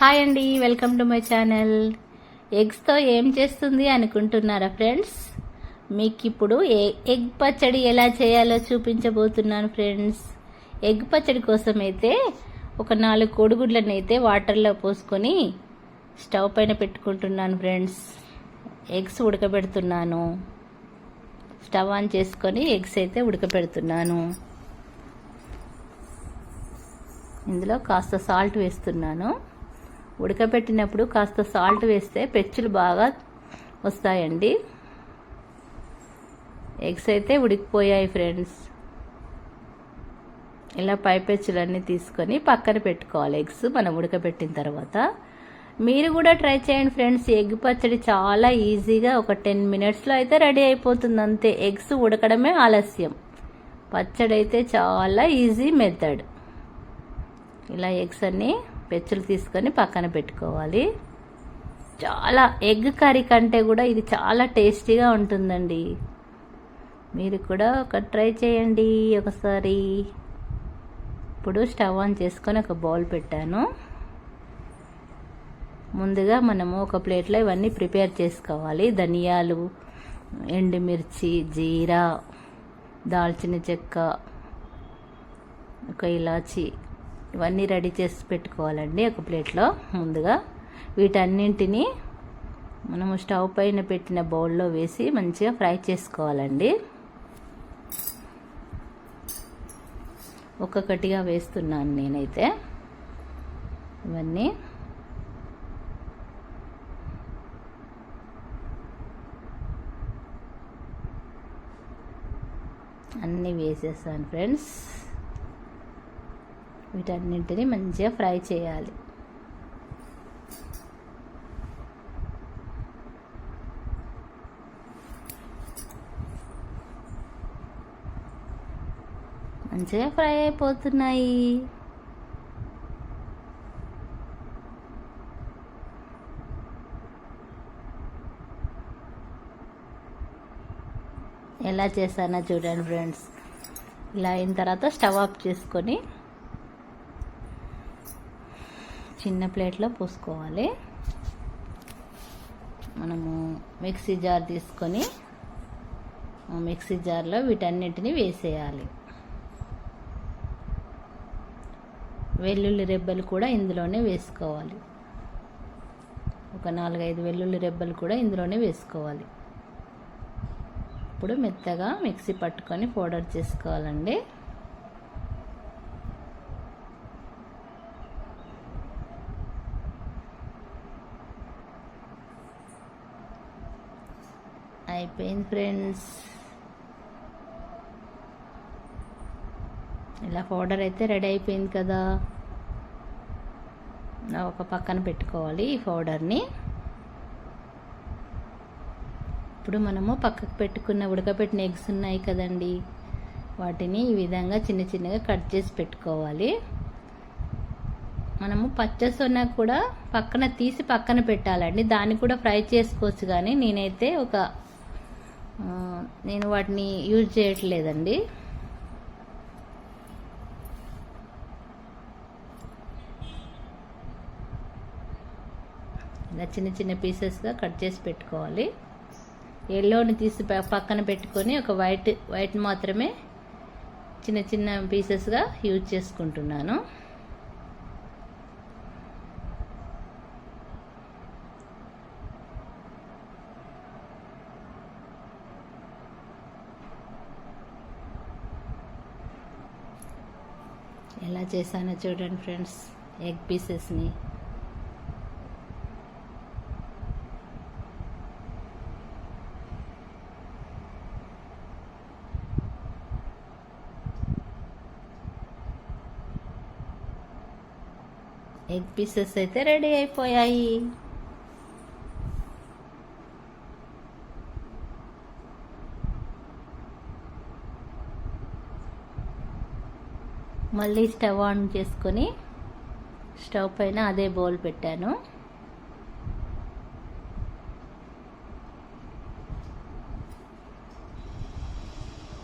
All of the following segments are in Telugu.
హాయ్ అండి, వెల్కమ్ టు మై ఛానల్. ఎగ్స్తో ఏం చేస్తుంది అనుకుంటున్నారా ఫ్రెండ్స్? మీకు ఇప్పుడు ఎగ్ పచ్చడి ఎలా చేయాలో చూపించబోతున్నాను ఫ్రెండ్స్. ఎగ్ పచ్చడి కోసం అయితే ఒక 4 కోడిగుడ్లను అయితే వాటర్లో పోసుకొని స్టవ్ పైన పెట్టుకుంటున్నాను ఫ్రెండ్స్. ఎగ్స్ ఉడకబెడుతున్నాను. స్టవ్ ఆన్ చేసుకొని ఎగ్స్ అయితే ఉడకబెడుతున్నాను. ఇందులో కాస్త సాల్ట్ వేస్తున్నాను. ఉడకబెట్టినప్పుడు కాస్త సాల్ట్ వేస్తే పెచ్చులు బాగా వస్తాయండి. ఎగ్స్ అయితే ఉడికిపోయాయి ఫ్రెండ్స్. ఇలా పై పెచ్చులన్నీ తీసుకొని పక్కన పెట్టుకోవాలి. ఎగ్స్ మనం ఉడకబెట్టిన తర్వాత మీరు కూడా ట్రై చేయండి ఫ్రెండ్స్. ఎగ్ పచ్చడి చాలా ఈజీగా ఒక 10 మినిట్స్లో అయితే రెడీ అయిపోతుంది అంతే. ఎగ్స్ ఉడకడమే ఆలస్యం. పచ్చడి అయితే చాలా ఈజీ మెథడ్. ఇలా ఎగ్స్ అన్నీ పెచ్చులు తీసుకొని పక్కన పెట్టుకోవాలి. చాలా ఎగ్ కర్రీ కంటే కూడా ఇది చాలా టేస్టీగా ఉంటుందండి. మీరు కూడా ట్రై చేయండి ఒకసారి. ఇప్పుడు స్టవ్ ఆన్ చేసుకొని ఒక బౌల్ పెట్టాను. ముందుగా మనము ఒక ప్లేట్లో ఇవన్నీ ప్రిపేర్ చేసుకోవాలి. ధనియాలు, ఎండుమిర్చి, జీరా, దాల్చిన చెక్క, ఒక ఇలాచి, ఇవన్నీ రెడీ చేసి పెట్టుకోవాలండి ఒక ప్లేట్లో. ముందుగా వీటన్నింటినీ మనము స్టవ్ పైన పెట్టిన బౌల్లో వేసి మంచిగా ఫ్రై చేసుకోవాలండి. ఒక్కొక్కటిగా వేస్తున్నాను నేనైతే ఇవన్నీ. అన్నీ వేసేసాను ఫ్రెండ్స్. వీటన్నింటినీ మంచిగా ఫ్రై చేయాలి. మంచిగా ఫ్రై అయిపోతున్నాయి. ఎలా చేశానో చూడండి ఫ్రెండ్స్. ఇలా అయిన తర్వాత స్టవ్ ఆఫ్ చేసుకొని చిన్న ప్లేట్లో పోసుకోవాలి. మనము మిక్సీ జార్ తీసుకొని మిక్సీ జార్లో వీటన్నిటిని వేసేయాలి. వెల్లుల్లి రెబ్బలు కూడా ఇందులోనే వేసుకోవాలి. ఒక 4-5 వెల్లుల్లి రెబ్బలు కూడా ఇందులోనే వేసుకోవాలి. ఇప్పుడు మెత్తగా మిక్సీ పట్టుకొని పౌడర్ చేసుకోవాలండి. అయిపోయింది ఫ్రెండ్స్. ఇలా పౌడర్ అయితే రెడీ అయిపోయింది కదా. ఒక పక్కన పెట్టుకోవాలి ఈ పౌడర్ని. ఇప్పుడు మనము పక్కకు పెట్టుకున్న ఉడకబెట్టిన ఎగ్స్ ఉన్నాయి కదండి, వాటిని ఈ విధంగా చిన్న చిన్నగా కట్ చేసి పెట్టుకోవాలి. మనము పచ్చసొన్న కూడా పక్కన తీసి పక్కన పెట్టాలండి. దాన్ని కూడా ఫ్రై చేసుకోవచ్చు, కానీ నేను వాటిని యూజ్ చేయట్లేదండి. ఇలా చిన్న చిన్న పీసెస్గా కట్ చేసి పెట్టుకోవాలి. ఎల్లోని తీసి పక్కన పెట్టుకొని ఒక వైట్ మాత్రమే చిన్న చిన్న పీసెస్గా యూజ్ చేసుకుంటున్నాను. ఎలా చేశానో చూడండి ఫ్రెండ్స్ ఎగ్ పీసెస్ని. ఎగ్ పీసెస్ అయితే రెడీ అయిపోయాయి. మళ్ళీ స్టవ్ ఆన్ చేసుకొని స్టవ్ పైన అదే బౌల్ పెట్టాను.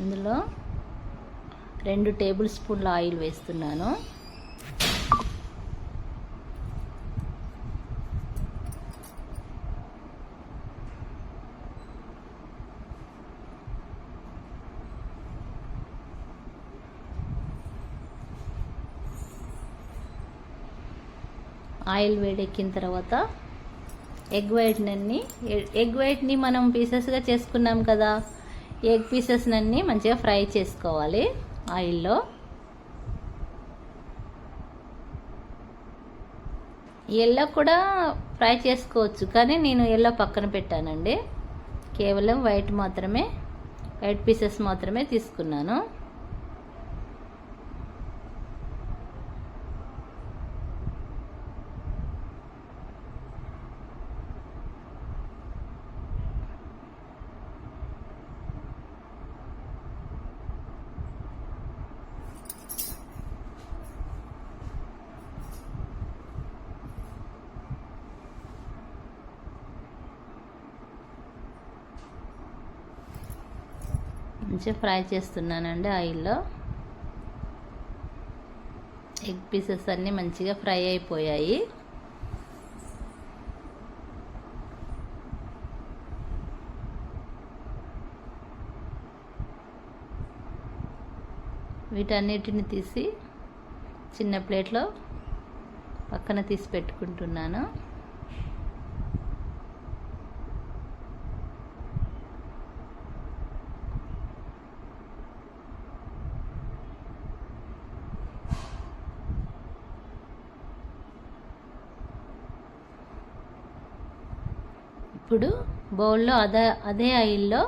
ఇందులో 2 టేబుల్ స్పూన్ల ఆయిల్ వేస్తున్నాను. ఆయిల్ వేడెక్కిన తర్వాత ఎగ్ వైట్ని మనం పీసెస్గా చేసుకున్నాం కదా, ఎగ్ పీసెస్నన్నీ మంచిగా ఫ్రై చేసుకోవాలి ఆయిల్లో. ఎల్లో కూడా ఫ్రై చేసుకోవచ్చు, కానీ నేను ఎల్లో పక్కన పెట్టానండి. కేవలం వైట్ పీసెస్ మాత్రమే తీసుకున్నాను. మంచిగా ఫ్రై చేస్తున్నానండి ఆయిల్లో. ఎగ్ పీసెస్ అన్నీ మంచిగా ఫ్రై అయిపోయాయి. వీటన్నిటిని తీసి చిన్న ప్లేట్లో పక్కన తీసి పెట్టుకుంటున్నాను. ఇప్పుడు బౌల్లో అదే ఆయిల్లో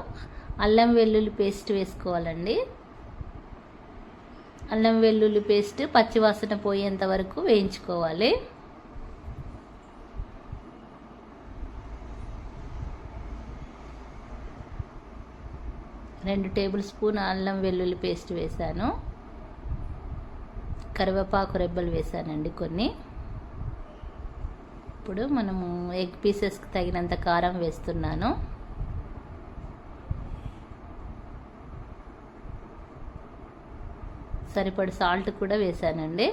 అల్లం వెల్లుల్లి పేస్ట్ వేసుకోవాలండి. అల్లం వెల్లుల్లి పేస్ట్ పచ్చివాసన పోయేంత వరకు వేయించుకోవాలి. రెండు టేబుల్ స్పూన్ అల్లం వెల్లుల్లి పేస్ట్ వేసాను. కరివేపాకు రెబ్బలు వేసానండి కొన్ని. ఇప్పుడు మనము ఎగ్ పీసెస్కి తగినంత కారం వేస్తున్నాను. సరిపడి సాల్ట్ కూడా వేసానండి.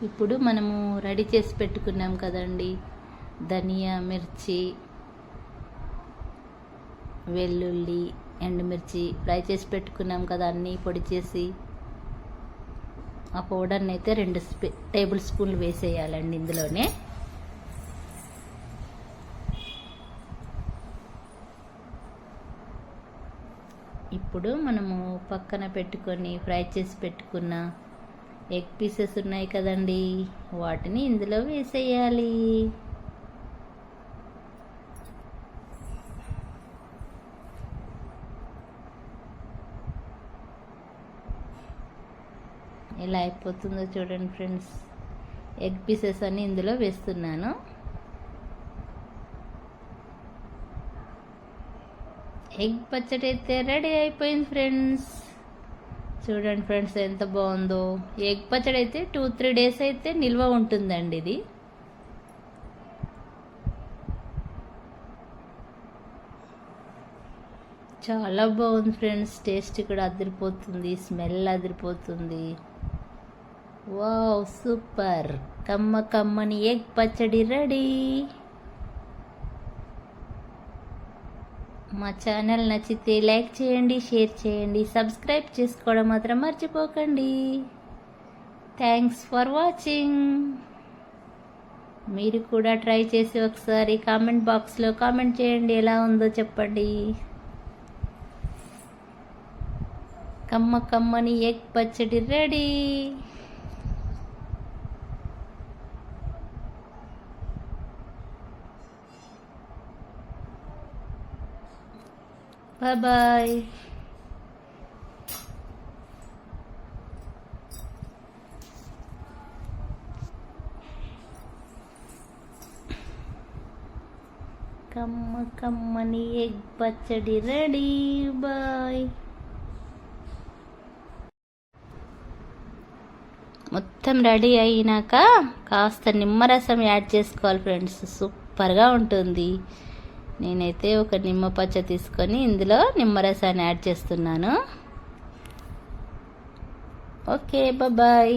ఇప్పుడు మనము రెడీ చేసి పెట్టుకున్నాం కదండి, ధనియా, మిర్చి, వెల్లుల్లి, ఎండుమిర్చి ఫ్రై చేసి పెట్టుకున్నాం కదా, అన్నీ పొడి చేసి ఆ పౌడర్ని అయితే 2 టేబుల్ స్పూన్లు వేసేయాలండి ఇందులోనే. ఇప్పుడు మనము పక్కన పెట్టుకొని ఫ్రై చేసి పెట్టుకున్న ఎగ్ పీసెస్ ఉన్నాయి కదండి, వాటిని ఇందులో వేసేయాలి. ఎలా అయిపోతుందో చూడండి ఫ్రెండ్స్. ఎగ్ పీసెస్ అన్ని ఇందులో వేస్తున్నాను. ఎగ్ పచ్చడి అయితే రెడీ అయిపోయింది ఫ్రెండ్స్. చూడండి ఫ్రెండ్స్ ఎంత బాగుందో. ఎగ్ పచ్చడి అయితే 2-3 డేస్ అయితే నిల్వ ఉంటుందండి ఇది. చాలా బాగుంది ఫ్రెండ్స్. టేస్ట్ కూడా అదిరిపోతుంది, స్మెల్ అదిరిపోతుంది. Wow, super. కమ్మని ఎగ్ పచ్చడి రెడీ. మా ఛానల్ నచ్చితే లైక్ చేయండి, షేర్ చేయండి, సబ్స్క్రైబ్ చేసుకోవడం మాత్రం మర్చిపోకండి. Thanks for watching. మీరు కూడా ట్రై చేసి ఒకసారి కామెంట్ బాక్స్లో కామెంట్ చేయండి, ఎలా ఉందో చెప్పండి. కమ్మని ఎగ్ పచ్చడి రెడీ. బాయ్. కమ్మని ఎగ్ పచ్చడి రెడీ. బాయ్. మొత్తం రెడీ అయినాక కాస్త నిమ్మరసం యాడ్ చేసుకోవాలి ఫ్రెండ్స్, సూపర్గా ఉంటుంది. నేనైతే ఒక నిమ్మ పచ్చ తీసుకొని ఇందులో నిమ్మరసాన్ని యాడ్ చేస్తున్నాను. Okay, bye.